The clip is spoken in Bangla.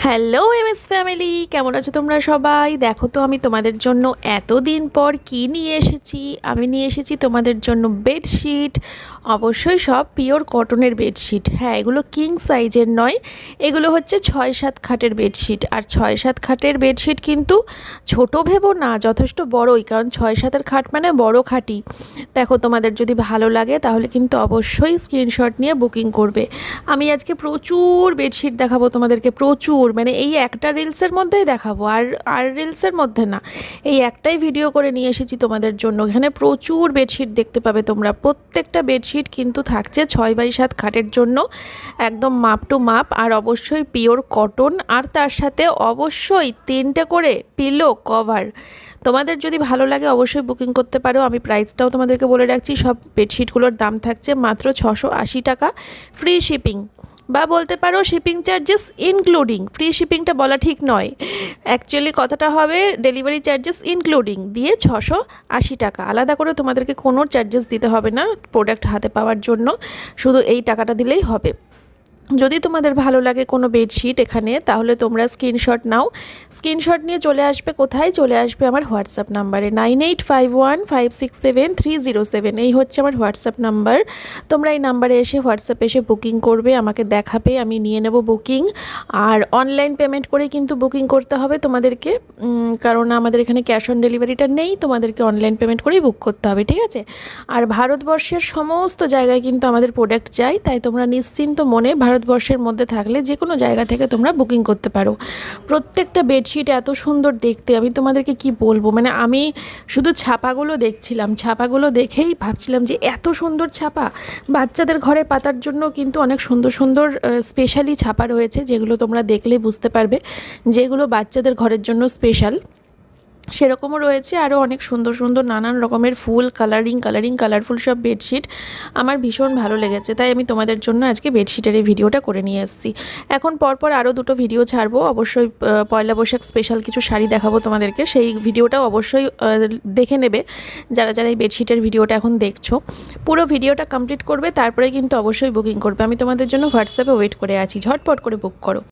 হ্যালো এমএস ফ্যামিলি, কেমন আছো তোমরা সবাই? দেখো তো আমি তোমাদের জন্য এতদিন পর কি নিয়ে এসেছি। আমি নিয়ে এসেছি তোমাদের জন্য বেডশিট। অবশ্যই সব পিওর কটনের বেডশিট। হ্যাঁ, এগুলো কিং সাইজের নয়, এগুলো হচ্ছে 6-7 খাটের বেডশিট। আর 6-7 খাটের বেডশিট কিন্তু ছোট ভেবো না, যথেষ্ট বড়ই, কারণ 6-7 খাট মানে বড় খাটই। দেখো, তোমাদের যদি ভালো লাগে তাহলে কিন্তু অবশ্যই স্ক্রিনশট নিয়ে বুকিং করবে। আমি আজকে প্রচুর বেডশিট দেখাবো তোমাদেরকে, প্রচুর, মানে এই একটা রিলসের মধ্যেই দেখাবো, আর রিলসের মধ্যে না, এই একটাই ভিডিও করে নিয়ে এসেছি তোমাদের জন্য। এখানে প্রচুর বেডশিট দেখতে পাবে তোমরা। প্রত্যেকটা বেডশিট কিন্তু থাকছে 6x7 খাটের জন্য, একদম মাপ টু মাপ, আর অবশ্যই পিওর কটন। আর তার সাথে অবশ্যই 3টে করে পিলো কভার। তোমাদের যদি ভালো লাগে অবশ্যই বুকিং করতে পারো। আমি প্রাইসটাও তোমাদেরকে বলে রাখছি, সব বেডশিটগুলোর দাম থাকছে মাত্র 680 টাকা, ফ্রি শিপিং, বা বলতে পারো শিপিং চার্জেস ইনক্লুডিং। ফ্রি শিপিংটা বলা ঠিক নয়, অ্যাকচুয়ালি কথাটা হবে ডেলিভারি চার্জেস ইনক্লুডিং দিয়ে 680 টাকা। আলাদা করে তোমাদেরকে কোনো চার্জেস দিতে হবে না প্রোডাক্ট হাতে পাওয়ার জন্য, শুধু এই টাকাটা দিলেই হবে। যদি তোমাদের ভালো লাগে কোনো বেডশিট এখানে, তাহলে তোমরা স্ক্রিনশট নাও। স্ক্রিনশট নিয়ে চলে আসবে কোথায়? চলে আসবে আমার হোয়াটসঅ্যাপ নাম্বারে 9851567307। এই হচ্ছে আমার হোয়াটসঅ্যাপ নাম্বার। তোমরা এই নাম্বারে এসে হোয়াটসঅ্যাপে এসে বুকিং করবে, আমাকে দেখাবে, আমি নিয়ে নেব বুকিং। আর অনলাইন পেমেন্ট করে কিন্তু বুকিং করতে হবে তোমাদেরকে, কারণ আমাদের এখানে ক্যাশ অন ডেলিভারিটা নেই, তোমাদেরকে অনলাইন পেমেন্ট করেই বুক করতে হবে, ঠিক আছে? আর ভারতবর্ষের সমস্ত জায়গায় কিন্তু আমাদের প্রোডাক্ট যায়, তাই তোমরা নিশ্চিন্ত মনে ভারতবর্ষের মধ্যে থাকলে যে কোনো জায়গা থেকে তোমরা বুকিং করতে পারো। প্রত্যেকটা বেডশিট এত সুন্দর দেখতে, আমি তোমাদেরকে কি বলবো, মানে আমি শুধু ছাপাগুলো দেখছিলাম, ছাপাগুলো দেখেই ভাবছিলাম যে এত সুন্দর ছাপা। বাচ্চাদের ঘরে পাতার জন্য কিন্তু অনেক সুন্দর সুন্দর স্পেশালি ছাপা রয়েছে, যেগুলো তোমরা দেখলেই বুঝতে পারবে যেগুলো বাচ্চাদের ঘরের জন্য স্পেশাল। সেরকমও রয়েছে আরও অনেক সুন্দর সুন্দর নানান রকমের ফুল, কালারফুল সব বেডশিট। আমার ভীষণ ভালো লেগেছে, তাই আমি তোমাদের জন্য আজকে বেডশিটের এই ভিডিওটা করে নিয়ে এসেছি। এখন পরপর আরও দুটো ভিডিও ছাড়বো, অবশ্যই পয়লা বৈশাখ স্পেশাল কিছু শাড়ি দেখাবো তোমাদেরকে, সেই ভিডিওটাও অবশ্যই দেখে নেবে যারা যারা এই বেডশিটের ভিডিওটা এখন দেখছো। পুরো ভিডিওটা কমপ্লিট করবে, তারপরে কিন্তু অবশ্যই বুকিং করবে। আমি তোমাদের জন্য হোয়াটসঅ্যাপে ওয়েট করে আছি, ঝটপট করে বুক করো।